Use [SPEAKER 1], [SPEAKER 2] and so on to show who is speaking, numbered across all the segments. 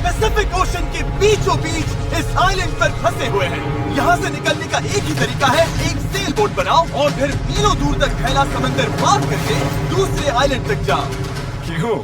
[SPEAKER 1] Pacific ocean के बीचों बीच इस आइलैंड पर फंसे हुए हैं। यहाँ से निकलने का एक ही तरीका है, एक सेल बोट बनाओ और फिर मीलों दूर तक फैला समंदर पार करके दूसरे आइलैंड तक जाओ।
[SPEAKER 2] क्यों?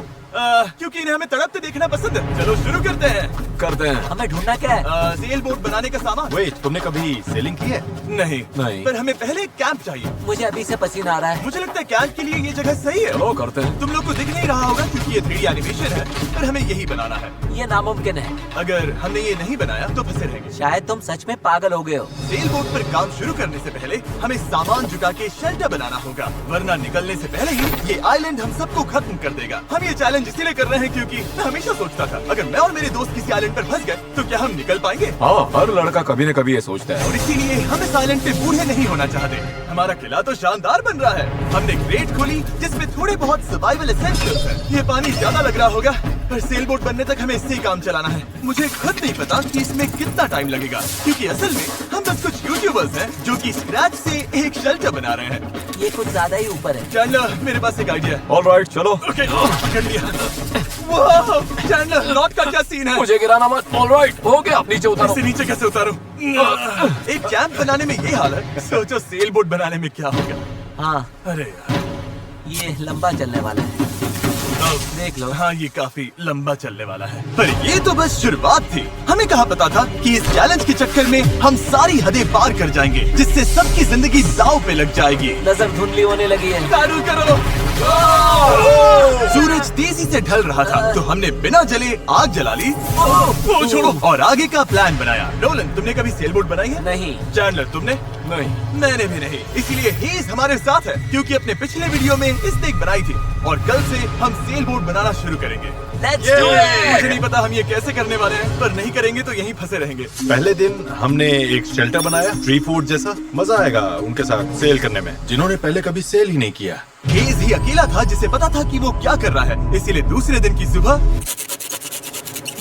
[SPEAKER 1] क्योंकि इन्हें हमें तड़पते देखना पसंद है। चलो शुरू करते हैं।
[SPEAKER 3] हमें ढूंढना क्या है?
[SPEAKER 1] सेल बोट बनाने का सामान।
[SPEAKER 2] वेट, तुमने कभी सेलिंग की है?
[SPEAKER 1] नहीं
[SPEAKER 2] नहीं।
[SPEAKER 1] पर हमें पहले एक कैंप चाहिए।
[SPEAKER 3] मुझे अभी से पसीना आ रहा है।
[SPEAKER 1] मुझे लगता है कैंप के लिए ये जगह सही है।
[SPEAKER 2] चलो करते हैं।
[SPEAKER 1] तुम लोग को दिख नहीं रहा होगा क्योंकि ये 3D एनिमेशन है, पर हमें यही बनाना है।
[SPEAKER 3] ये नामुमकिन है।
[SPEAKER 1] अगर हमने ये नहीं बनाया तो फंसे रहेंगे।
[SPEAKER 3] शायद तुम सच में पागल हो गए हो।
[SPEAKER 1] सेल बोट पर काम शुरू करने से पहले हमें सामान जुटा के शेल्टर बनाना होगा, वरना निकलने से पहले ही ये आइलैंड हम सबको खत्म कर देगा। हम ये चैलेंज इसीलिए कर रहे हैं क्योंकि मैं हमेशा सोचता था अगर मैं और मेरे दोस्त किसी आइलैंड पर फंस गए तो क्या हम निकल पाएंगे।
[SPEAKER 2] हाँ, हर लड़का कभी न कभी ये सोचता है।
[SPEAKER 1] और इसीलिए हम इस आइलैंड पे बूढ़े नहीं होना चाहते। हमारा किला तो शानदार बन रहा है। हमने क्रेट खोली जिसमें थोड़े बहुत सर्वाइवल एसेंशियल्स हैं। ये पानी ज्यादा लग रहा होगा, पर सेल बोट बनने तक हमें इससे ही काम चलाना है। मुझे खुद नहीं पता कि इसमें कितना टाइम लगेगा, क्योंकि असल में हम बस कुछ यूट्यूबर्स हैं जो कि स्क्रैच से एक शेल्टर बना रहे हैं।
[SPEAKER 3] ये कुछ ज्यादा ही ऊपर है।
[SPEAKER 1] चैंडलर, मेरे पास एक आइडिया है।
[SPEAKER 2] ऑलराइट, चलो।
[SPEAKER 1] ओके, पकड़ लिया। वाह, चैंडलर, रॉड का क्या सीन है?
[SPEAKER 2] मुझे गिराना मत। ऑलराइट, हो गया, नीचे उतारो।
[SPEAKER 1] इसे नीचे कैसे उतारूं? एक कैंप बनाने में ये हाल है, सोचो सेल बोट बनाने में क्या होगा।
[SPEAKER 3] हाँ,
[SPEAKER 1] अरे यार,
[SPEAKER 3] ये लंबा चलने वाला है। देख लो।
[SPEAKER 1] हाँ, ये काफी लंबा चलने वाला है। पर ये तो बस शुरुआत थी। हमें कहाँ पता था कि इस चैलेंज के चक्कर में हम सारी हदें पार कर जाएंगे, जिससे सबकी जिंदगी दांव पे लग जाएगी।
[SPEAKER 3] नजर धुंधली होने लगी है।
[SPEAKER 1] तारू करो। सूरज तेजी से ढल रहा था, तो हमने बिना जले आग जला ली। वो छोड़ो, और आगे का प्लान बनाया। नोलन, तुमने कभी सेल बोट बनाई है?
[SPEAKER 3] नहीं।
[SPEAKER 1] चैंडलर, तुमने?
[SPEAKER 2] नहीं।
[SPEAKER 1] मैंने भी नहीं। इसीलिए हेज हमारे साथ है, क्योंकि अपने पिछले वीडियो में इसने एक बनाई थी और कल से हम सेल बोट बनाना शुरू करेंगे।
[SPEAKER 3] Let's do it!
[SPEAKER 1] मुझे नहीं पता हम ये कैसे करने वाले हैं, पर नहीं करेंगे तो यहीं फंसे रहेंगे।
[SPEAKER 4] पहले दिन हमने एक शेल्टर बनाया, ट्री फूड जैसा। मजा आएगा उनके साथ सेल करने में, जिन्होंने पहले कभी सेल ही नहीं किया।
[SPEAKER 1] हेज ही अकेला था जिसे पता था कि वो क्या कर रहा है, इसीलिए दूसरे दिन की सुबह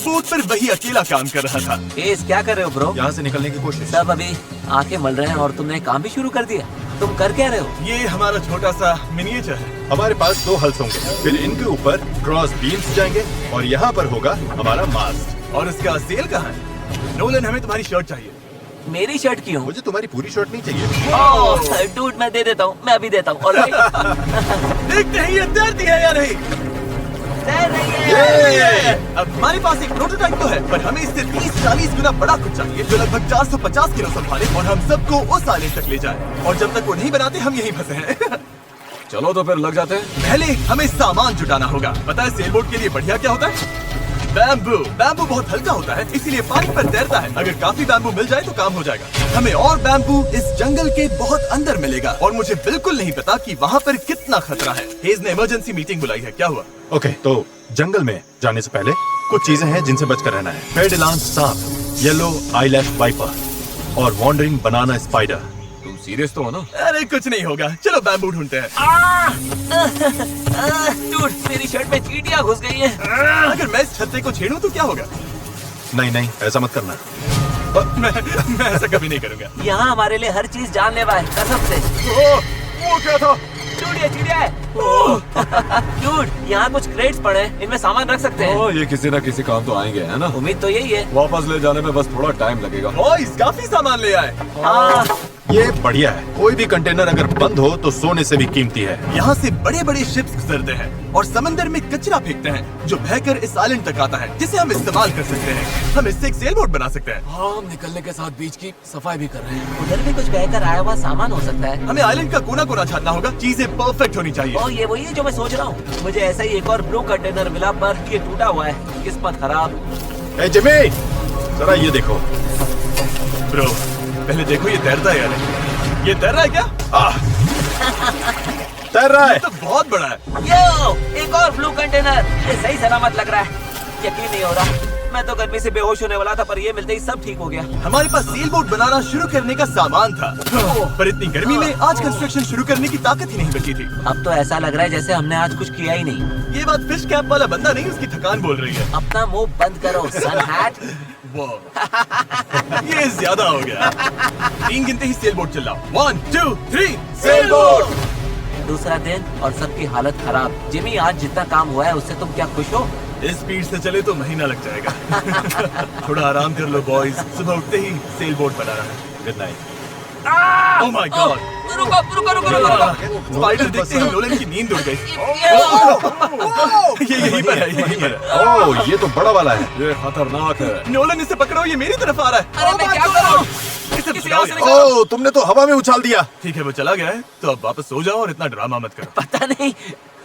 [SPEAKER 1] बोट पर वही अकेला काम कर रहा था।
[SPEAKER 3] एस, क्या कर रहे हो ब्रो?
[SPEAKER 4] यहाँ से निकलने की कोशिश।
[SPEAKER 3] सब अभी आंखें मल रहे हैं और तुमने काम भी शुरू कर दिया। तुम कर क्या रहे हो?
[SPEAKER 1] ये हमारा छोटा सा मिनिएचर है।
[SPEAKER 4] हमारे पास 2 हल्स होंगे, फिर इनके ऊपर क्रॉस बीम्स जाएंगे और यहाँ पर होगा हमारा मास्ट।
[SPEAKER 1] और उसका सेल कहाँ है? नोलन, हमें तुम्हारी शर्ट चाहिए।
[SPEAKER 3] मेरी शर्ट क्यों?
[SPEAKER 4] मुझे तुम्हारी पूरी शर्ट नहीं चाहिए।
[SPEAKER 3] डूड, मैं दे देता हूँ, मैं अभी देता हूँ। ऑलराइट।
[SPEAKER 1] देखते हैं ये तैरती है या नहीं।
[SPEAKER 3] तैर रही है।
[SPEAKER 1] अब हमारे पास एक प्रोटोटाइप तो है, पर हमें इससे 30-40 गुना बड़ा कुछ चाहिए जो लगभग 450 किलो संभाले और हम सबको उस आइलैंड तक ले जाए। और जब तक वो नहीं बनाते हम यहीं फंसे हैं।
[SPEAKER 2] चलो तो फिर लग जाते हैं।
[SPEAKER 1] पहले हमें सामान जुटाना होगा। पता है सेल बोट के लिए बढ़िया क्या होता है? बैम्बू। बैम्बू बहुत हल्का होता है, इसीलिए पानी पर तैरता है। अगर काफी बैम्बू मिल जाए तो काम हो जाएगा। हमें और बैम्बू इस जंगल के बहुत अंदर मिलेगा और मुझे बिल्कुल नहीं पता कि वहाँ पर कितना खतरा है। हेज ने इमरजेंसी मीटिंग बुलाई है, क्या हुआ?
[SPEAKER 4] ओके, तो जंगल में जाने से पहले कुछ चीजें हैं जिनसे बचकर रहना है। फेडिलांस सांप, येलो आईलैश वाइपर और वॉन्डरिंग बनाना स्पाइडर।
[SPEAKER 2] तुम सीरियस तो हो ना?
[SPEAKER 1] अरे कुछ नहीं होगा, चलो बैम्बू ढूंढते हैं।
[SPEAKER 3] डूड, मेरी शर्ट में चींटियां घुस गई हैं।
[SPEAKER 1] अगर मैं इस छत्ते को छेड़ूं तो क्या होगा?
[SPEAKER 4] नहीं नहीं, ऐसा मत करना।
[SPEAKER 1] मैं ऐसा कभी नहीं करूंगा।
[SPEAKER 3] यहाँ हमारे लिए हर चीज जानलेवा है, कसम से।
[SPEAKER 1] वो क्या था?
[SPEAKER 3] डूड, ये चिड़िया है। डूड, यहाँ कुछ क्रेट्स पड़े हैं, इनमें सामान रख सकते हैं।
[SPEAKER 2] ये किसी न किसी काम तो आएंगे, है ना?
[SPEAKER 3] उम्मीद तो यही है।
[SPEAKER 2] वापस ले जाने में बस थोड़ा टाइम लगेगा।
[SPEAKER 1] बॉयज, काफी सामान ले आए।
[SPEAKER 3] हाँ,
[SPEAKER 4] ये बढ़िया है। कोई भी कंटेनर अगर बंद हो तो सोने से भी कीमती है।
[SPEAKER 1] यहाँ से बड़े बड़े शिप्स गुजरते हैं और समंदर में कचरा फेंकते हैं जो बहकर इस आइलैंड तक आता है, जिसे हम इस्तेमाल कर सकते हैं। हम इससे एक सेल बोट बना सकते हैं।
[SPEAKER 2] हाँ, हम निकलने के साथ बीच की सफाई भी कर रहे हैं।
[SPEAKER 3] उधर भी कुछ बहकर आया हुआ सामान हो सकता है।
[SPEAKER 1] हमें आइलैंड का कोना कोना छानना होगा, चीजें परफेक्ट होनी चाहिए।
[SPEAKER 3] और ये वही है जो मैं सोच रहा हूँ। मुझे ऐसा ही एक और ब्लू कंटेनर मिला, पर ये टूटा हुआ है। किस्मत खराब।
[SPEAKER 4] ए जिमी, जरा ये देखो।
[SPEAKER 1] ब्रो, पहले देखो ये तैरता है या नहीं। ये तैर रहा है क्या?
[SPEAKER 4] तैर रहा है।
[SPEAKER 1] तो बहुत बड़ा है।
[SPEAKER 3] यो, एक और ब्लू कंटेनर। ये सही सलामत लग रहा है। यकीन नहीं हो रहा। मैं तो गर्मी से बेहोश होने वाला था, पर ये मिलते ही सब ठीक हो गया।
[SPEAKER 1] हमारे पास सेल बोट बनाना शुरू करने का सामान था, पर इतनी गर्मी में आज कंस्ट्रक्शन शुरू करने की ताकत ही नहीं बची थी।
[SPEAKER 3] अब तो ऐसा लग रहा है जैसे हमने आज कुछ किया ही नहीं।
[SPEAKER 1] ये बात फिश कैप वाला बंदा नहीं, उसकी थकान बोल रही है।
[SPEAKER 3] अपना मुंह बंद करो, सन हैट।
[SPEAKER 1] वो ये ज्यादा हो गया। 3 गिनते ही सेल बोट चिल्लाओ। 1 2 3 sail boat.
[SPEAKER 3] दूसरा दिन और सबकी हालत खराब। जिमी, आज जितना काम हुआ है उससे तुम क्या खुश हो?
[SPEAKER 1] इस स्पीड से चले तो महीना लग जाएगा। थोड़ा आराम कर लो बॉयज, सुबह उठते ही सेल बोट बनाना है। Good night. Oh my God,
[SPEAKER 3] रुको रुको रुको रुको रुको।
[SPEAKER 1] स्पाइडर देखते ही नोलन की नींद उड़ गई। ये यहीं पर है, यहीं पर है।
[SPEAKER 2] ओह, ये तो बड़ा वाला है। ये खतरनाक है।
[SPEAKER 1] नोलन इसे पकड़ो, ये मेरी तरफ आ रहा है।
[SPEAKER 3] अरे मैं क्या करूं?
[SPEAKER 1] इसे
[SPEAKER 3] किसी
[SPEAKER 1] भगाओ
[SPEAKER 3] और से
[SPEAKER 1] यार।
[SPEAKER 3] निकालो।
[SPEAKER 2] ओह, तुमने तो हवा में उछाल दिया।
[SPEAKER 1] ठीक है, वो चला गया है, तो अब वापस सो जाओ और इतना ड्रामा मत करो।
[SPEAKER 3] पता नहीं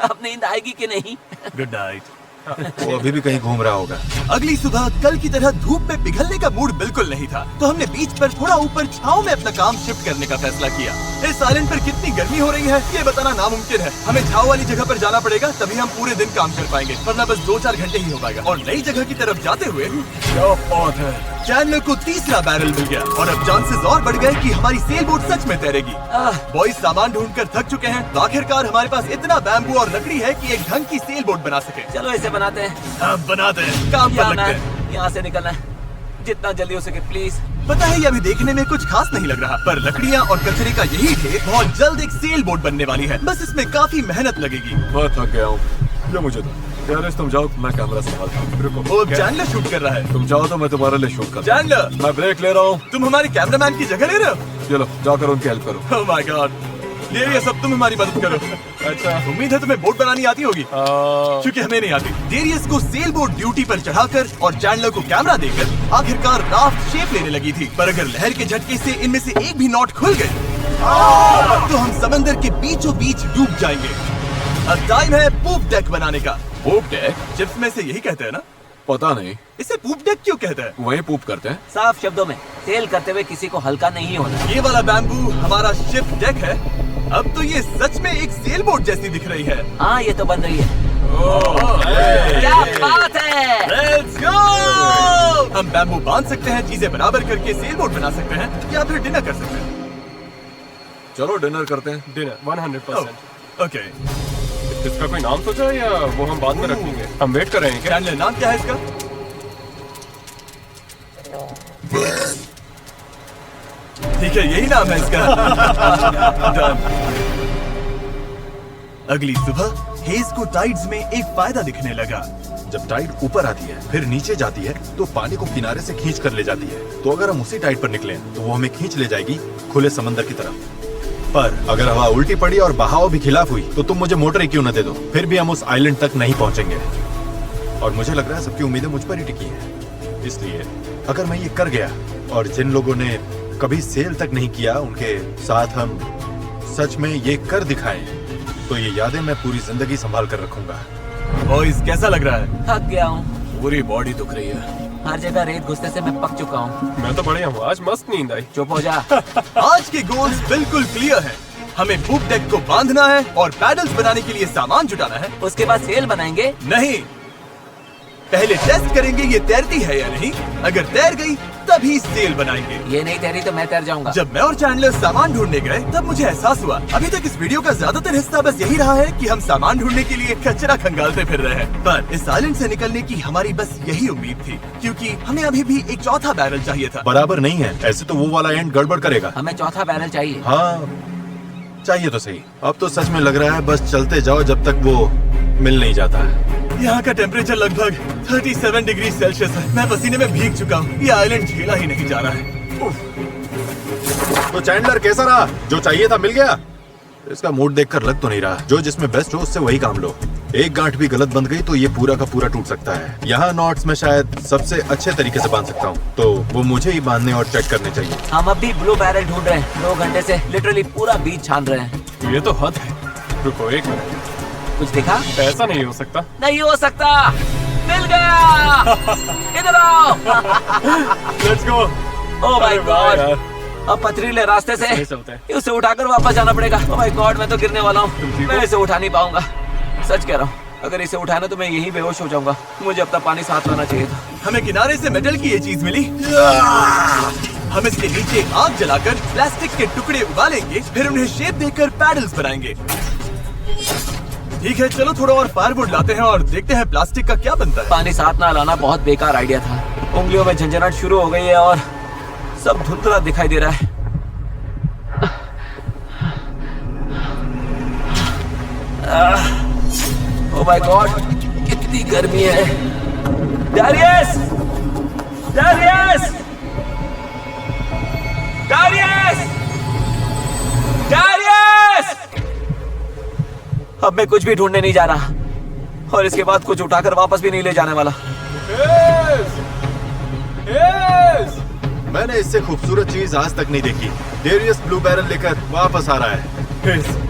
[SPEAKER 3] अब नींद आएगी कि नहीं।
[SPEAKER 1] Good night.
[SPEAKER 2] वो अभी भी कहीं घूम रहा होगा।
[SPEAKER 1] अगली सुबह कल की तरह धूप में पिघलने का मूड बिल्कुल नहीं था, तो हमने बीच पर थोड़ा ऊपर छांव में अपना काम शिफ्ट करने का फैसला किया। इस आइलैंड पर कितनी गर्मी हो रही है ये बताना नामुमकिन है। हमें छांव वाली जगह पर जाना पड़ेगा, तभी हम पूरे दिन काम कर पाएंगे, वरना बस 2-4 घंटे ही हो पाएगा। और नई जगह की तरफ जाते हुए
[SPEAKER 2] क्या बात है।
[SPEAKER 1] चैंडलर को तीसरा बैरल मिल गया और अब चांसेस और बढ़ गए कि हमारी सेल बोट सच में तैरेगी। बॉयज सामान ढूंढकर थक चुके हैं, तो आखिरकार हमारे पास इतना बैम्बू और लकड़ी है कि एक ढंग की सेल बोट बना सके।
[SPEAKER 3] चलो इसे बनाते हैं।
[SPEAKER 1] हम बनाते हैं, काम पर लगते हैं।
[SPEAKER 3] यहाँ से निकलना है, जितना जल्दी हो सके प्लीज।
[SPEAKER 1] पता है ये अभी देखने में कुछ खास नहीं लग रहा, पर लकड़ियाँ और कचरे का यही ढेर बहुत जल्द एक सेल बोट बनने वाली है। बस इसमें काफी मेहनत लगेगी।
[SPEAKER 2] मैं थक गया हूँ, ये मुझे दो। गैरेज तुम जाओ, मैं कैमरा संभालता हूँ। रुको,
[SPEAKER 1] वो चैंडलर शूट कर रहा है।
[SPEAKER 2] तुम जाओ तो मैं तुम्हारे लिए शूट कर।
[SPEAKER 1] चैंडलर,
[SPEAKER 2] मैं ब्रेक ले रहा हूँ।
[SPEAKER 1] तुम हमारे कैमरामैन की जगह ले रहे हो?
[SPEAKER 2] चलो जाकर उनकी हेल्प करो।
[SPEAKER 1] ओह माय गॉड, ये सब तुम हमारी मदद करो। अच्छा, उम्मीद है तुम्हें बोट बनानी आती होगी, क्योंकि हमें नहीं आती। डेरियस को सेल बोट ड्यूटी पर चढ़ाकर और चैंडलर को कैमरा देकर आखिरकार राफ्ट शेप लेने लगी थी, पर अगर लहर के झटके से इनमें से एक भी नॉट खुल गई तो हम समंदर के बीचों बीच डूब जाएंगे। अब टाइम है पूप डेक बनाने का।
[SPEAKER 2] पूप डेक?
[SPEAKER 1] चिप्स में से यही कहते हैं ना?
[SPEAKER 2] पता नहीं,
[SPEAKER 1] इसे पूप डेक क्यों कहते हैं?
[SPEAKER 2] वही पूप करते हैं।
[SPEAKER 3] साफ शब्दों में, सेल करते हुए किसी को हल्का नहीं होना।
[SPEAKER 1] ये वाला बैम्बू हमारा शिप डेक है। अब तो ये सच में एक सेल बोट जैसी दिख रही है।
[SPEAKER 3] हाँ ये तो बन रही है। क्या बात है।
[SPEAKER 1] Let's go! हम बैम्बू बांध सकते हैं, चीजें बराबर करके सेल बोट बना सकते हैं, या फिर डिनर कर सकते हैं।
[SPEAKER 2] चलो डिनर करते हैं।
[SPEAKER 5] डिनर 100%।
[SPEAKER 1] ओके,
[SPEAKER 5] इसका कोई नाम सोचा है या वो हम बाद में रखेंगे? हम वेट कर रहे हैं क्या?
[SPEAKER 1] चैंडलर नाम क्या है इसका? ठीक है, यही नाम है इसका। Done. अगली सुबह हेज को टाइड्स में एक फायदा दिखने लगा।
[SPEAKER 4] जब टाइड ऊपर आती है फिर नीचे जाती है तो पानी को किनारे से खींच कर ले जाती है। तो अगर हम उसी टाइड पर निकलें तो वो हमें खींच ले जाएगी खुले समंदर की तरफ। पर अगर हवा उल्टी पड़ी और बहाव भी खिलाफ हुई तो तुम मुझे मोटर ही क्यों न दे दो, फिर भी हम उस आइलैंड तक नहीं पहुंचेंगे। और मुझे लग रहा है सबकी उम्मीदें मुझ पर ही टिकी हैं। इसलिए अगर मैं ये कर गया और जिन लोगों ने कभी सेल तक नहीं किया उनके साथ हम सच में ये कर दिखाएं, तो ये यादें मैं पूरी जिंदगी संभाल कर रखूंगा।
[SPEAKER 1] बॉयज कैसा लग रहा है?
[SPEAKER 3] थक गया हूँ,
[SPEAKER 2] पूरी बॉडी दुख रही है।
[SPEAKER 3] हर जगह रेत घुसने से मैं पक चुका हूँ।
[SPEAKER 5] मैं तो बढ़िया हूँ, आज मस्त नींद आई।
[SPEAKER 3] चुप हो जा।
[SPEAKER 1] आज के गोल्स बिल्कुल क्लियर हैं। हमें पूप डेक को बांधना है और पैडल्स बनाने के लिए सामान जुटाना है।
[SPEAKER 3] उसके बाद सेल बनाएंगे।
[SPEAKER 1] नहीं, पहले टेस्ट करेंगे ये तैरती है या नहीं। अगर तैर गई तभी सेल बनाएंगे।
[SPEAKER 3] ये नहीं तैरी तो मैं तैर जाऊंगा।
[SPEAKER 1] जब मैं और चैंडलर सामान ढूंढने गए तब मुझे एहसास हुआ अभी तक इस वीडियो का ज्यादातर हिस्सा बस यही रहा है कि हम सामान ढूंढने के लिए कचरा खंगालते फिर रहे हैं। पर इस आइलैंड से निकलने की हमारी बस यही उम्मीद थी, क्योंकि हमें अभी भी एक चौथा बैरल चाहिए था।
[SPEAKER 4] बराबर नहीं है, ऐसे तो वो वाला एंड गड़बड़ करेगा।
[SPEAKER 3] हमें चौथा बैरल चाहिए।
[SPEAKER 4] हाँ चाहिए तो सही। अब तो सच में लग रहा है बस चलते जाओ जब तक वो मिल नहीं जाता है।
[SPEAKER 1] यहाँ का टेम्परेचर लगभग 37 डिग्री सेल्सियस है। मैं पसीने में भीग चुका हूँ। ये आइलैंड झेला ही नहीं जा रहा है।
[SPEAKER 4] तो चैंडलर कैसा रहा? जो चाहिए था मिल गया? इसका मूड देखकर लग तो नहीं रहा। जो जिसमें बेस्ट हो उससे वही काम लो। एक गांठ भी गलत बंध गई तो ये पूरा का पूरा टूट सकता है। यहाँ नॉट्स में शायद सबसे अच्छे तरीके से बांध सकता हूँ, तो वो मुझे ही बांधने और चेक करने चाहिए।
[SPEAKER 3] हम अब भी ब्लू बैरल ढूंढ रहे हैं। 2 घंटे से लिटरली पूरा बीच छान रहे हैं।
[SPEAKER 5] ये तो हद है। रुको 1 मिनट,
[SPEAKER 3] कुछ दिखा?
[SPEAKER 5] ऐसा नहीं हो सकता।
[SPEAKER 3] नहीं हो सकता। मिल गया। इधर आओ।
[SPEAKER 5] Let's go.
[SPEAKER 3] Oh my God, अब पथरीले रास्ते से
[SPEAKER 5] सही चलते हैं।
[SPEAKER 3] उसे उठाकर वापस जाना पड़ेगा। ओह माय गॉड, मैं तो गिरने वाला हूँ।
[SPEAKER 5] ठीक हो?
[SPEAKER 3] मैं इसे उठा नहीं पाऊंगा, सच कह रहा हूँ। अगर इसे उठाना तो मैं यही बेहोश हो जाऊंगा। मुझे अपना पानी साथ लाना चाहिए था।
[SPEAKER 1] हमें किनारे से मेटल की ये चीज मिली। हम इसके नीचे आग जलाकर प्लास्टिक के टुकड़े उबालेंगे, फिर उन्हें शेप देकर पैडल्स बनाएंगे। ठीक है, चलो थोड़ा और फायरवुड लाते हैं और देखते हैं प्लास्टिक का क्या बनता है।
[SPEAKER 3] पानी साथ ना लाना बहुत बेकार आइडिया था। उंगलियों में झंझनाहट शुरू हो गई है और सब धुंधला दिखाई दे रहा है। ओह माय गॉड, कितनी गर्मी है। Darius, Darius, Darius, Darius! अब मैं कुछ भी ढूंढने नहीं जा रहा और इसके बाद कुछ उठाकर वापस भी नहीं ले जाने वाला।
[SPEAKER 4] मैंने इससे खूबसूरत चीज आज तक नहीं देखी। डेरियस ब्लू बैरल लेकर वापस आ रहा है।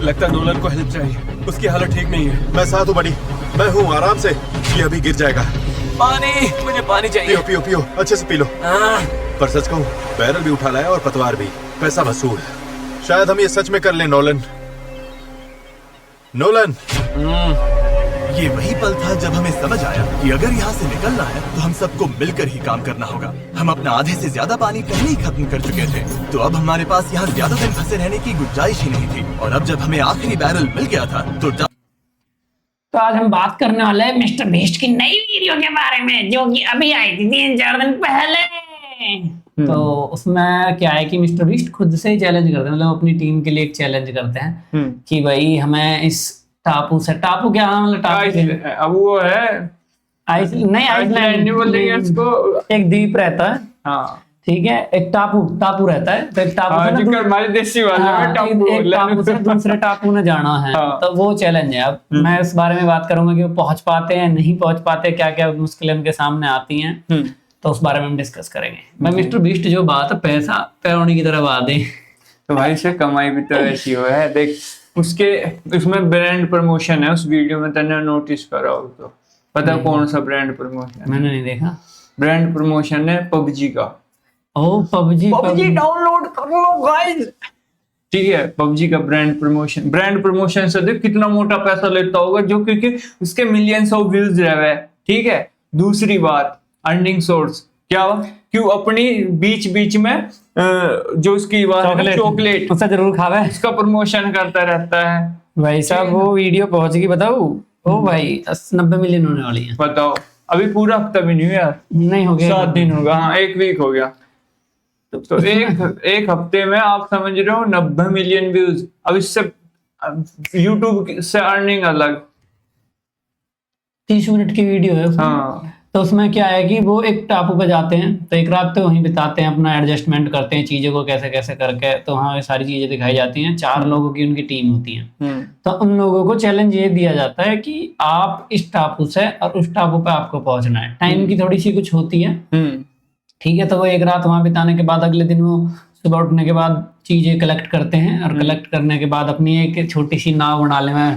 [SPEAKER 5] लगता है नोलन को हेल्प चाहिए, उसकी हालत ठीक नहीं है।
[SPEAKER 4] मैं साथ हूँ बड़ी, मैं हूँ, आराम से। ये अभी गिर जाएगा।
[SPEAKER 3] पानी, मुझे पानी चाहिए।
[SPEAKER 4] पियो पियो पियो, अच्छे से पी लो। पर सच कहूँ, बैरल भी उठा लाया और पतवार भी, पैसा वसूल। शायद हम ये सच में कर लें नोलन। नोलन,
[SPEAKER 1] ये वही पल था जब हमें समझ आया कि अगर यहाँ से निकलना है तो हम सबको मिलकर ही काम करना होगा। हम अपना आधे से ज्यादा पानी पहले ही खत्म कर चुके थे, तो अब हमारे पास यहाँ ज्यादा दिन फंसे रहने की गुंजाइश ही नहीं थी। और अब जब हमें आखिरी बैरल मिल गया था
[SPEAKER 6] तो आज हम बात करने वाले हैं मिस्टर बीस्ट की नई वीडियो के बारे में, जो कि अभी आई थी 3-4 दिन पहले। तो उसमें क्या है कि मिस्टर बीस्ट खुद से ही चैलेंज करते हैं, मतलब अपनी टीम के लिए एक चैलेंज करते हैं कि भाई हमें इस टापू से, टापू क्या मतलब टापू
[SPEAKER 5] अब वो है
[SPEAKER 6] नहीं,
[SPEAKER 5] आइसलैंड नहीं बोलेंगे इसको।
[SPEAKER 6] एक द्वीप रहता है,
[SPEAKER 5] हाँ
[SPEAKER 6] ठीक है, एक टापू रहता है। तो एक टापू से ना
[SPEAKER 5] हमारी देसी वाले में
[SPEAKER 6] एक
[SPEAKER 5] टापू
[SPEAKER 6] टापू से दूसरे टापू में जाना है।
[SPEAKER 5] हाँ।
[SPEAKER 6] तो वो चैलेंज है। अब मैं इस बारे में बात करूंगा कि वो पहुंच पाते हैं, नहीं पहुंच पाते, क्या क्या मुश्किलें उनके सामने आती हैं, तो उस बारे में हम डिस्कस करेंगे। भाई मिस्टर बीस्ट जो बात है पैसा पैरोनी की तरह बात है,
[SPEAKER 5] तो भाई से कमाई भी तो ऐसी हो है। देख उसके उसमें ब्रांड प्रमोशन है उस वीडियो में, तने नोटिस करा हो तो पता कौन सा ब्रांड प्रमोशन?
[SPEAKER 6] मैंने नहीं देखा।
[SPEAKER 5] ब्रांड प्रमोशन है पबजी का।
[SPEAKER 6] ओ पबजी
[SPEAKER 5] डाउनलोड कर लो गाइस, ठीक है। पबजी का ब्रांड प्रमोशन से देख कितना मोटा पैसा लेता होगा, जो क्योंकि उसके मिलियंस ऑफ व्यूज रहे हैं, ठीक है। दूसरी बात अर्निंग सोर्स क्या, क्यों अपनी बीच में जो उसकी चॉकलेट
[SPEAKER 6] उससे जरूर खावे,
[SPEAKER 5] उसका प्रमोशन करता रहता है।
[SPEAKER 6] भाई साहब वो वीडियो पहुंच गई, बताओ ओ भाई 90 मिलियन होने वाली है।
[SPEAKER 5] बताओ, अभी पूरा हफ्ता भी नहीं हुआ,
[SPEAKER 6] नहीं हो गया,
[SPEAKER 5] 7 दिन होगा, हाँ 1 वीक हो गया। तो एक हफ्ते में आप समझ रहे हो 90 मिलियन व्यूज। अब इससे यूट्यूब से अर्निंग अलग।
[SPEAKER 6] 30 मिनट की वीडियो है उसमें।
[SPEAKER 5] हाँ।
[SPEAKER 6] तो उसमें क्या है कि वो एक टापू पे जाते हैं, तो एक रात तो वहीं बिताते हैं, अपना एडजस्टमेंट करते हैं चीजों को कैसे कैसे करके। तो वहाँ सारी चीजें दिखाई जाती हैं। 4 लोगों की उनकी टीम होती है। तो उन लोगों को चैलेंज ये दिया जाता है कि आप इस टापू से और उस टापू पे आपको पहुंचना है। टाइम की थोड़ी सी कुछ होती है, ठीक है। तो वो एक रात वहां बिताने के बाद अगले दिन वो सुबह उठने के बाद चीजें कलेक्ट करते हैं, और कलेक्ट करने के बाद अपनी एक छोटी सी नाव बना ले में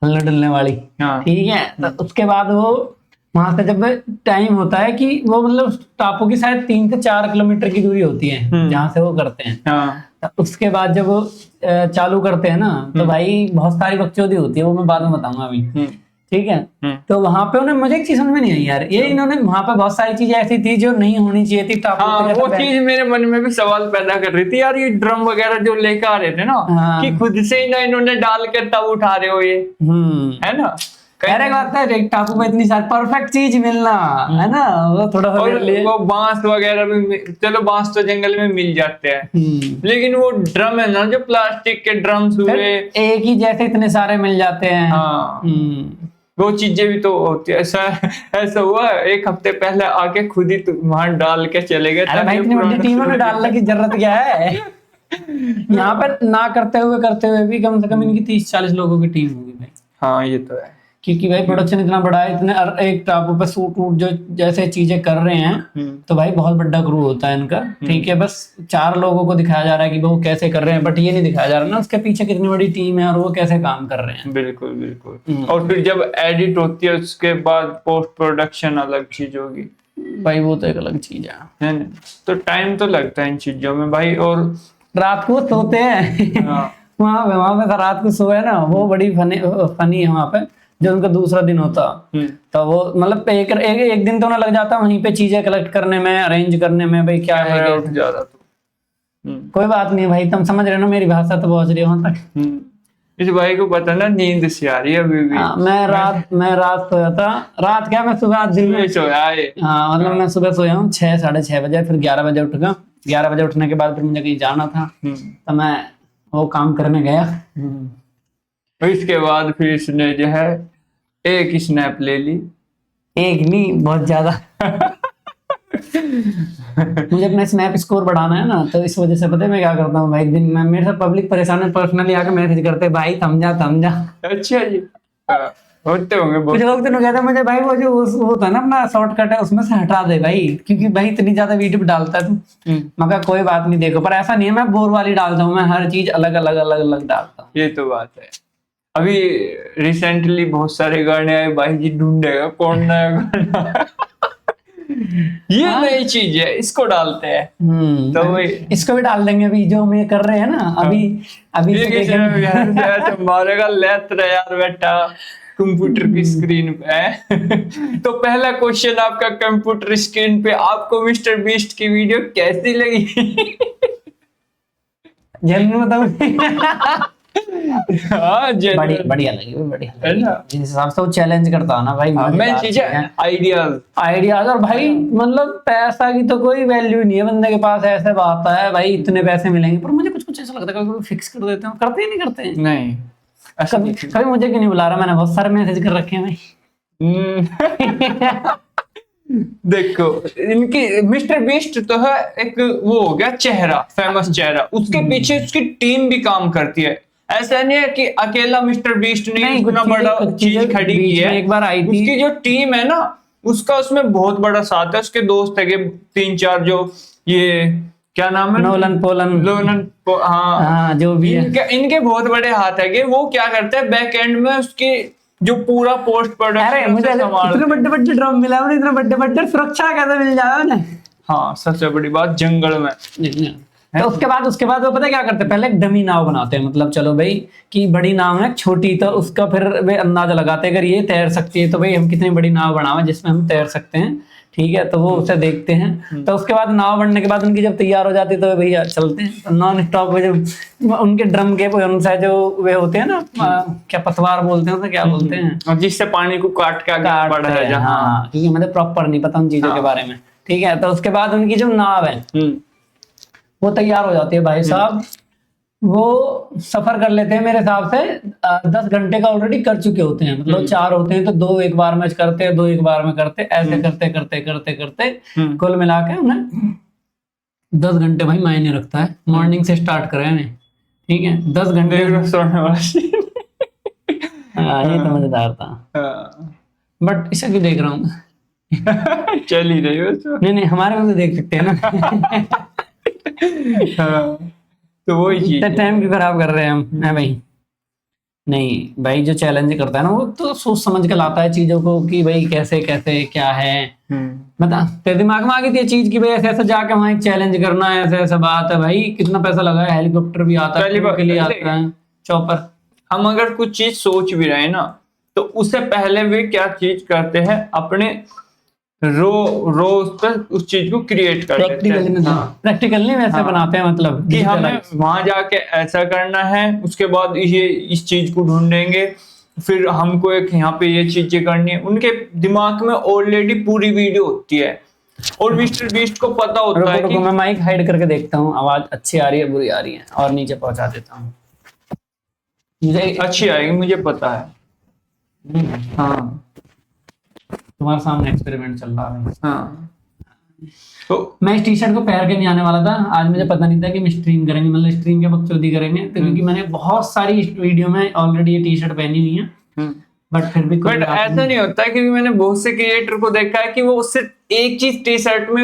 [SPEAKER 6] हल्ले डुलने वाली, ठीक है। तो उसके बाद वो वहां से जब टाइम होता है कि वो मतलब टापू की शायद 3 से 4 किलोमीटर की दूरी होती है जहाँ से वो करते हैं। तो उसके बाद जब वो चालू करते हैं ना, तो भाई बहुत सारी बकचोदी होती है, वो मैं बाद में बताऊंगा अभी, ठीक है। तो वहां पे उन्हें, मुझे एक चीज समझ में नहीं आई यार, ये इन्होंने वहां पे बहुत सारी चीजें ऐसी थी जो नहीं होनी चाहिए थी टापू पे।
[SPEAKER 5] वो चीज मेरे मन में भी सवाल पैदा कर रही थी यार, ये ड्रम वगैरह जो लेकर आ रहे थे ना, कि खुद से ही ना इन्होंने डाल के तब उठा रहे हो ये, है ना।
[SPEAKER 6] अरे बात है, एक टापू में इतनी सारी परफेक्ट चीज मिलना, है ना, वो थोड़ा सा
[SPEAKER 5] वो बांस वगैरह भी, चलो बांस तो जंगल में मिल जाते हैं, लेकिन वो ड्रम है ना, जो प्लास्टिक के ड्रम्स हुए,
[SPEAKER 6] एक ही जैसे इतने सारे मिल जाते हैं।
[SPEAKER 5] हाँ, वो चीजें भी तो होती है। ऐसा हुआ 1 हफ्ते पहले आके खुद ही वहां डाल के चले गए।
[SPEAKER 6] अरे भाई इतनी बड़ी टीमों में डालने की जरूरत क्या है? यहाँ पर ना करते हुए भी कम से कम इनकी 30-40 लोगों की टीम होगी भाई।
[SPEAKER 5] हाँ ये तो है,
[SPEAKER 6] क्योंकि भाई प्रोडक्शन इतना बड़ा है, इतने एक टापू पे सूट जो जैसे चीजें कर रहे हैं, तो भाई बहुत बड़ा क्रू होता है इनका, ठीक है। बस 4 लोगों को दिखाया जा रहा है कि वो कैसे कर रहे हैं, बट ये नहीं दिखाया जा रहा ना उसके पीछे कितनी बड़ी टीम है और वो कैसे काम कर रहे हैं।
[SPEAKER 5] बिल्कुल बिल्कुल। और फिर जब एडिट होती है उसके बाद पोस्ट प्रोडक्शन अलग चीज होगी
[SPEAKER 6] भाई, वो तो एक अलग चीज है
[SPEAKER 5] ना। तो टाइम तो लगता है इन चीजों में भाई। और
[SPEAKER 6] रात को सोते हैं वहां पे रात को सोए ना, वो बड़ी फनी है वहां पे, जो उनका दूसरा दिन होता। तो वो मतलब एक दिन तो उन्हें लग जाता वहीं पे चीजें कलेक्ट करने में, अरेंज करने में, भाई क्या है कोई बात नहीं भाई, तुम समझ रहे हो ना, मेरी भाषा तो पहुंच रही है वहां तक।
[SPEAKER 5] इस भाई को पता ना नींद से आ रही है अभी भी।
[SPEAKER 6] मैं रात सोया था, रात क्या मैं सुबह दिन में
[SPEAKER 5] सोया है।
[SPEAKER 6] हाँ मतलब मैं सुबह सोया हूँ 6-6:30 बजे, फिर 11 बजे उठ गया। 11 बजे उठने के बाद फिर मुझे कहीं जाना था, तो मैं वो काम करने गया।
[SPEAKER 5] इसके बाद फिर इसने जो है एक स्नैप ले ली।
[SPEAKER 6] एक नहीं, बहुत ज्यादा। मुझे अपना स्नैप स्कोर बढ़ाना है ना, तो इस वजह से पता है मैं क्या करता हूँ भाई, एक दिन मैं मेरे साथ पब्लिक परेशान है, पर्सनली आके मैसेज करते हैं, भाई थम जा।
[SPEAKER 5] अच्छा जी। होते होंगे
[SPEAKER 6] कुछ
[SPEAKER 5] बहुत।
[SPEAKER 6] लोग तो कहते हैं मुझे भाई वो जो वो होता है ना अपना शॉर्टकट है उसमें से हटा दे भाई, क्योंकि भाई इतनी ज्यादा वीडियो डालता है तू। मैं कहा कोई बात नहीं, देखो पर ऐसा नहीं है मैं बोर वाली डालता हूँ, मैं हर चीज अलग डालता हूँ।
[SPEAKER 5] ये तो बात है। अभी रिसेंटली बहुत सारे गाने आए, भाई जी ढूंढेगा कौन नया गाना। ये नई चीज है, इसको डालते हैं। तो वही
[SPEAKER 6] इसको भी डाल देंगे अभी जो हम ये कर रहे हैं ना अभी
[SPEAKER 5] ये
[SPEAKER 6] से
[SPEAKER 5] किसी ने
[SPEAKER 6] देखेंगे।
[SPEAKER 5] यार ऐसे मारेगा लेत रहा यार बेटा कंप्यूटर की स्क्रीन पे है। तो पहला क्वेश्चन आपका कंप्यूटर स्क्रीन पे, आपको मिस्टर बीस्ट की वीडियो कैसी लगी?
[SPEAKER 6] जल्दी बताओ।
[SPEAKER 5] हाँ
[SPEAKER 6] बढ़िया लगी बढ़िया
[SPEAKER 5] है ना?
[SPEAKER 6] जिस हिसाब से वो चैलेंज करता है ना भाई,
[SPEAKER 5] मैं चीजें
[SPEAKER 6] आइडियाज और भाई मतलब पैसा की तो कोई वैल्यू नहीं है बंदे के पास, ऐसे बात है भाई इतने पैसे मिलेंगे, पर मुझे कुछ ऐसा लगता है कभी फिक्स कर देते हैं, करते ही नहीं करते हैं।
[SPEAKER 5] नहीं ऐसा
[SPEAKER 6] कभी कभी मुझे क्यों नहीं बुला रहा, मैंने बहुत सारे मैसेज कर रखे हैं भाई।
[SPEAKER 5] देखो इनकी मिस्टर बीस्ट तो है एक वो हो गया चेहरा, फेमस चेहरा, उसके पीछे उसकी टीम भी काम करती है। ऐसा नहीं है कि अकेला मिस्टर बीस्ट ने इतना बड़ा चीज खड़ी की है,
[SPEAKER 6] एक बार आई थी
[SPEAKER 5] उसकी जो टीम है ना उसका उसमें बहुत बड़ा साथ है, उसके दोस्त है 3-4 जो ये क्या नाम है, लोलन हाँ
[SPEAKER 6] जो भी है
[SPEAKER 5] इनके बहुत बड़े हाथ है। वो क्या करते हैं बैक एंड में उसकी जो पूरा पोस्ट
[SPEAKER 6] अरे मुझे इतने बड़े ड्रम मिला है, इतने बड़े सुरक्षा कैसे मिल जाए ना।
[SPEAKER 5] हाँ सबसे बड़ी बात जंगल में।
[SPEAKER 6] तो उसके बाद वो पता है क्या करते हैं, पहले एक डमी नाव बनाते हैं, मतलब चलो भाई कि बड़ी नाव है छोटी, तो उसका फिर वे अंदाजा लगाते हैं अगर ये तैर सकती है तो भाई हम कितनी बड़ी नाव बनावे जिसमें हम तैर सकते हैं, ठीक है। तो वो उसे देखते हैं, तो उसके बाद नाव बनने के बाद उनकी जब तैयार हो जाती है तो भैया चलते हैं नॉन स्टॉप। जब उनके ड्रम के उनसे जो वे होते हैं ना क्या पतवार बोलते हैं उसे क्या बोलते हैं,
[SPEAKER 5] जिससे पानी को काट के आगे बढ़ा है।
[SPEAKER 6] हाँ क्योंकि मुझे प्रॉपर नहीं पता उन चीजों के बारे में, ठीक है। तो उसके बाद उनकी जो नाव है वो तैयार हो जाती है भाई साहब, वो सफर कर लेते हैं मेरे हिसाब से 10 घंटे का ऑलरेडी कर चुके होते हैं, मतलब 4 होते हैं तो 2 एक बार में करते हैं, 2 एक बार में करते, ऐसे करते कुल मिला के उन्हें 10 घंटे भाई मायने रखता है। मॉर्निंग से स्टार्ट करें हमें, ठीक है 10 घंटे
[SPEAKER 5] सोने वाला।
[SPEAKER 6] हाँ ये तो मजेदार था, बट इसे क्यों देख रहा हूँ।
[SPEAKER 5] चल ही रही हो
[SPEAKER 6] नहीं हमारे में तो देख सकते हैं ना।
[SPEAKER 5] तो वही चीज
[SPEAKER 6] टाइम क्यों खराब कर रहे हैं हम, है भाई। नहीं भाई जो चैलेंज करता है ना वो तो सोच समझ के लाता है चीजों को कि भाई कैसे कैसे क्या है। बता तेरे दिमाग में आ गई थी चीज की भाई ऐसे ऐसे जाके वहां एक चैलेंज करना है, ऐसे ऐसा बात है भाई, कितना पैसा लगा है, हेलीकॉप्टर भी आता है के लिए आता है, चॉपर।
[SPEAKER 5] हम अगर कुछ चीज सोच भी रहे हैं ना तो उससे पहले वे क्या चीज करते हैं, अपने रो पर उस चीज को क्रिएट कर लेते हैं।
[SPEAKER 6] प्रैक्टिकली वैसे बनाते हैं, मतलब
[SPEAKER 5] कि हमें वहां जाके ऐसा करना है, उसके बाद ये इस चीज को ढूंढेंगे, फिर हमको एक यहाँ पे ये चीजें करनी है। उनके दिमाग में ऑलरेडी पूरी वीडियो होती है और मिस्टर बीस्ट को पता होता है कि
[SPEAKER 6] मैं माइक हाइड करके देखता हूँ आवाज अच्छी आ रही है बुरी आ रही है, और नीचे पहुंचा देता हूँ,
[SPEAKER 5] मुझे अच्छी आएगी मुझे पता है। हाँ
[SPEAKER 6] तुम्हारे सामने एक्सपेरिमेंट चल रहा है।
[SPEAKER 5] हाँ तो
[SPEAKER 6] मैं इस टी शर्ट को पहन के नहीं आने वाला था आज, मुझे पता नहीं था कि हम स्ट्रीम करेंगे, मतलब स्ट्रीम के बकचोदी करेंगे, तो क्योंकि मैंने बहुत सारी वीडियो में ऑलरेडी ये टी शर्ट पहनी हुई है, बट फिर भी
[SPEAKER 5] बट ऐसा नहीं होता, क्योंकि मैंने बहुत से क्रिएटर को देखा है कि वो सिर्फ एक चीज टी शर्ट में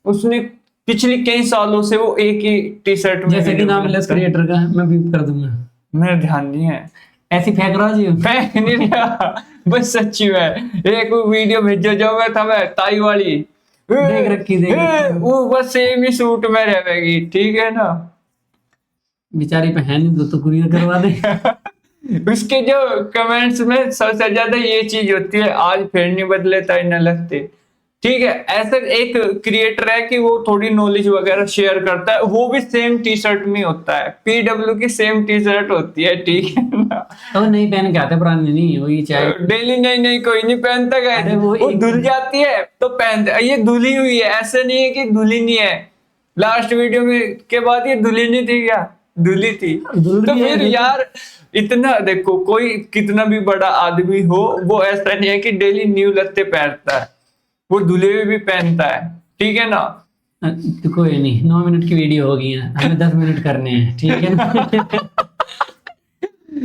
[SPEAKER 5] उसने पिछले कई सालों से वो एक ही टी शर्ट में,
[SPEAKER 6] जैसे कि नाम लेस क्रिएटर का है, मैं बीप कर दूंगा,
[SPEAKER 5] मेरा ध्यान नहीं है,
[SPEAKER 6] ऐसी फेंक रहा जी
[SPEAKER 5] फेंक नहीं रहा, बस सच्ची में एक वीडियो भेजो जो मैं था मैं ताई वाली
[SPEAKER 6] देख रखी
[SPEAKER 5] वो बस सेम ही सूट में रहेगी, ठीक है ना।
[SPEAKER 6] बेचारी पे है नहीं तो कुरियर करवा दे।
[SPEAKER 5] उसके जो कमेंट्स में सबसे ज्यादा ये चीज होती है, आज फिर नहीं बदले ताई न लगते, ठीक है। ऐसा एक क्रिएटर है कि वो थोड़ी नॉलेज वगैरह शेयर करता है, वो भी सेम टी शर्ट में होता है, PW की सेम टी शर्ट होती है, ठीक है ना।
[SPEAKER 6] तो नहीं पहन के आते, पुरानी नहीं वही चाहे
[SPEAKER 5] डेली नहीं कोई नहीं पहनता गया, वो धुल जाती है तो पहनते, ये धुली हुई है, ऐसे नहीं है कि धुली नहीं है। लास्ट वीडियो में के बाद ये धुली नहीं थी क्या, धुली थी, तो फिर यार इतना देखो, कोई कितना भी बड़ा आदमी हो, वो ऐसा नहीं है कि डेली न्यू लत्ते पहनता है, वो धुले हुए भी पहनता है, ठीक है ना।
[SPEAKER 6] तो कोई नहीं, 9 मिनट की वीडियो होगी है, हमें 10 मिनट करने हैं, ठीक है ना।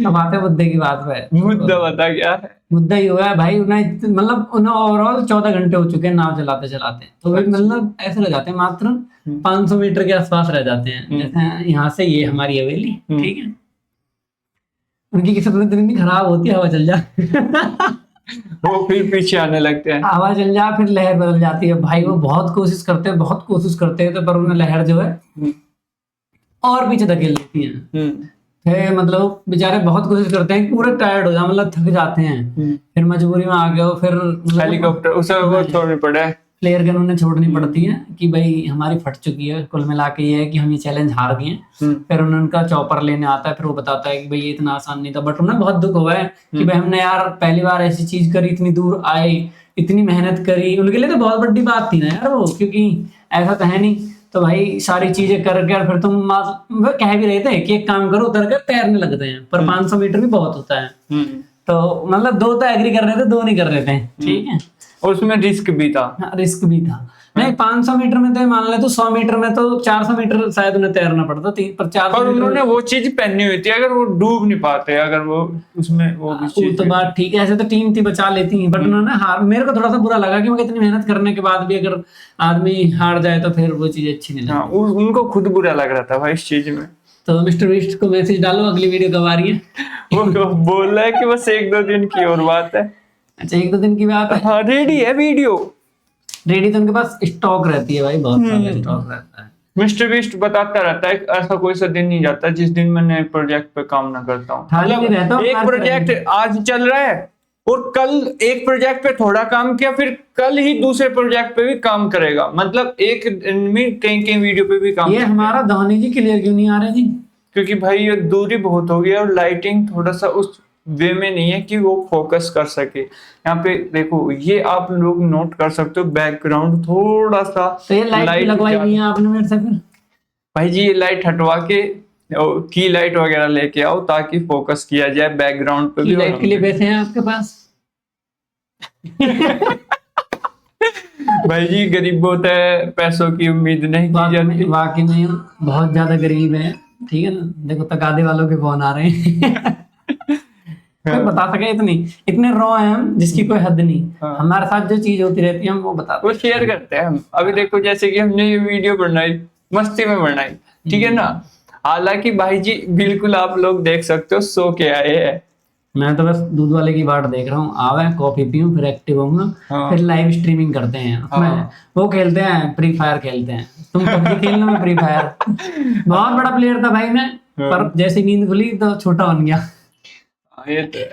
[SPEAKER 6] अब आते हैं मुद्दे की बात पे।
[SPEAKER 5] मुद्दा बता क्या है?
[SPEAKER 6] मुद्दा ही हुआ है भाई, मतलब उन्हें ओवरऑल 14 घंटे हो चुके हैं नाव चलाते चलाते, तो भी मतलब ऐसे रह जाते हैं, मात्र 500 मीटर के आसपास रह जाते हैं। जैसे यहाँ से ये हमारी हवेली, ठीक है, उनकी किस्मत इतनी खराब होती है, हवा चल जाए
[SPEAKER 5] वो फिर पीछे आने लगते हैं,
[SPEAKER 6] हवा चल जाए फिर लहर बदल जाती है भाई। वो बहुत कोशिश करते हैं, बहुत कोशिश करते हैं, तो पर उन्हें लहर जो है और पीछे धकेल देती है। फिर मतलब बेचारे बहुत कोशिश करते हैं, पूरे टायर्ड हो जाए, मतलब थक जाते हैं, फिर मजबूरी में आ गए हो, फिर
[SPEAKER 5] हेलीकॉप्टर उसे वो छोड़नी पड़े,
[SPEAKER 6] फ्लेयर गन उन्हें छोड़नी पड़ती है कि भाई हमारी फट चुकी है। कुल मिला के ये है कि हम ये चैलेंज हार गए हैं। फिर उन्हें उनका चॉपर लेने आता है, फिर वो बताता है कि भाई ये इतना आसान नहीं था, बट उन्हें बहुत दुख हुआ है कि भाई हमने यार पहली बार ऐसी चीज करी, इतनी दूर आए, इतनी मेहनत करी। उनके लिए तो बहुत बड़ी बात थी ना यार वो, क्योंकि ऐसा तो है नहीं। तो भाई सारी चीजें करके और फिर तुम वो कह भी रहे थे कि एक काम करो, उतर कर तैरने लगते हैं, पर 500 मीटर भी बहुत होता है। तो मतलब 2 तो एग्री कर रहे थे, 2 नहीं कर रहे थे, ठीक है।
[SPEAKER 5] और उसमें रिस्क भी था,
[SPEAKER 6] रिस्क भी था। नहीं 500 मीटर में तो मान ले तो 100 मीटर में तो 400 मीटर शायद उन्हें तैरना पड़ता, पर 400
[SPEAKER 5] और उन्होंने वो चीज पहनी हुई थी, अगर वो डूब नहीं पाते, अगर वो उसमें वो भी चीज
[SPEAKER 6] तो बात ठीक है, ऐसे तो टीम थी बचा लेती है, बट उन्होंने हार। मेरे को थोड़ा सा बुरा लगा कि मैं इतनी मेहनत करने के बाद भी अगर आदमी हार जाए तो फिर वो चीज अच्छी नहीं लगती।
[SPEAKER 5] उनको खुद बुरा लग रहा था भाई इस चीज में।
[SPEAKER 6] तो मिस्टर बीस्ट को मैसेज डालो, अगली वीडियो कब आ रही है?
[SPEAKER 5] वो बोल रहा है कि बस 1-2 दिन की और बात है।
[SPEAKER 6] अच्छा 1-2 दिन की बात है।
[SPEAKER 5] हाँ रेडी है वीडियो,
[SPEAKER 6] रेडी तो उनके पास स्टॉक रहती है भाई, बहुत सारा स्टॉक रहता है।
[SPEAKER 5] मिस्टर बीस्ट बताता रहता है ऐसा कोई सा दिन नहीं जाता जिस दिन मैं नए प्रोजेक्ट पे काम ना करता हूँ।
[SPEAKER 6] खाली नहीं रहता हूँ,
[SPEAKER 5] एक
[SPEAKER 6] कार्य
[SPEAKER 5] प्रोजेक्ट आज चल रहा है और कल एक प्रोजेक्ट पे थोड़ा काम किया, फिर कल ही दूसरे प्रोजेक्ट पे भी काम करेगा, मतलब एक दिन में कई वीडियो पे भी काम
[SPEAKER 6] ये हमारा धोनी जी क्लियर क्यों नहीं आ रहे जी?
[SPEAKER 5] क्योंकि भाई ये दूरी बहुत हो गई और लाइटिंग थोड़ा सा उस वे में नहीं है कि वो फोकस कर सके। यहाँ पे देखो ये आप लोग नोट कर सकते हो, बैकग्राउंड थोड़ा सा
[SPEAKER 6] तो ये लाइट लगवाई नहीं है आपने मेरे से? फिर
[SPEAKER 5] भाई जी ये लाइट हटवा के की लाइट वगैरह लेके आओ ताकि फोकस किया जाए बैकग्राउंड पे भी।
[SPEAKER 6] लाइट के लिए पैसे हैं आपके पास?
[SPEAKER 5] भाई जी गरीब बहुत है, पैसों की उम्मीद नहीं की जाती।
[SPEAKER 6] वाकई में बहुत ज्यादा गरीब है, ठीक है ना। देखो तकादे वालों के फोन आ रहे हैं कोई बता सके इतने रॉ हैं हम, जिसकी कोई हद नहीं। हमारे साथ जो चीज होती रहती है हम वो बताते
[SPEAKER 5] वो शेयर करते हैं हम। अभी देखो जैसे कि हमने ये वीडियो बनाई, मस्ती में बनाई, ठीक है ना। हालांकि भाई जी बिल्कुल आप लोग देख सकते हो सो के आए हैं।
[SPEAKER 6] मैं तो बस दूध वाले की बाट देख रहा हूँ, आवे कॉफी पीऊं फिर एक्टिव होऊंगा। फिर लाइव स्ट्रीमिंग करते हैं उसमें। वो खेलते हैं फ्री फायर खेलते हैं, तुम पबजी खेलना में फ्री फायर। बहुत बड़ा प्लेयर था भाई मैं, पर जैसे नींद खुली तो छोटा बन गया।
[SPEAKER 5] ये तो है।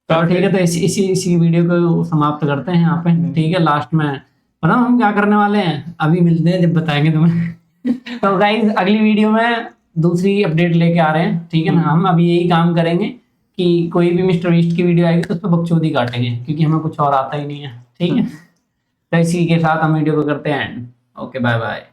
[SPEAKER 6] तो ठीक है, तो इसी वीडियो को समाप्त करते हैं यहाँ पे, ठीक है। लास्ट में पता हम क्या करने वाले हैं, अभी मिलते हैं जब बताएंगे तुम्हें। तो गाइस अगली वीडियो में दूसरी अपडेट लेके आ रहे हैं, ठीक है ना। हम अभी यही काम करेंगे कि कोई भी मिस्टर बीस्ट की वीडियो आएगी तो उस पर बकचोदी काटेंगे, क्योंकि हमें कुछ और आता ही नहीं है, ठीक है। तो इसी के साथ हम वीडियो को करते हैं एंड। Okay bye bye.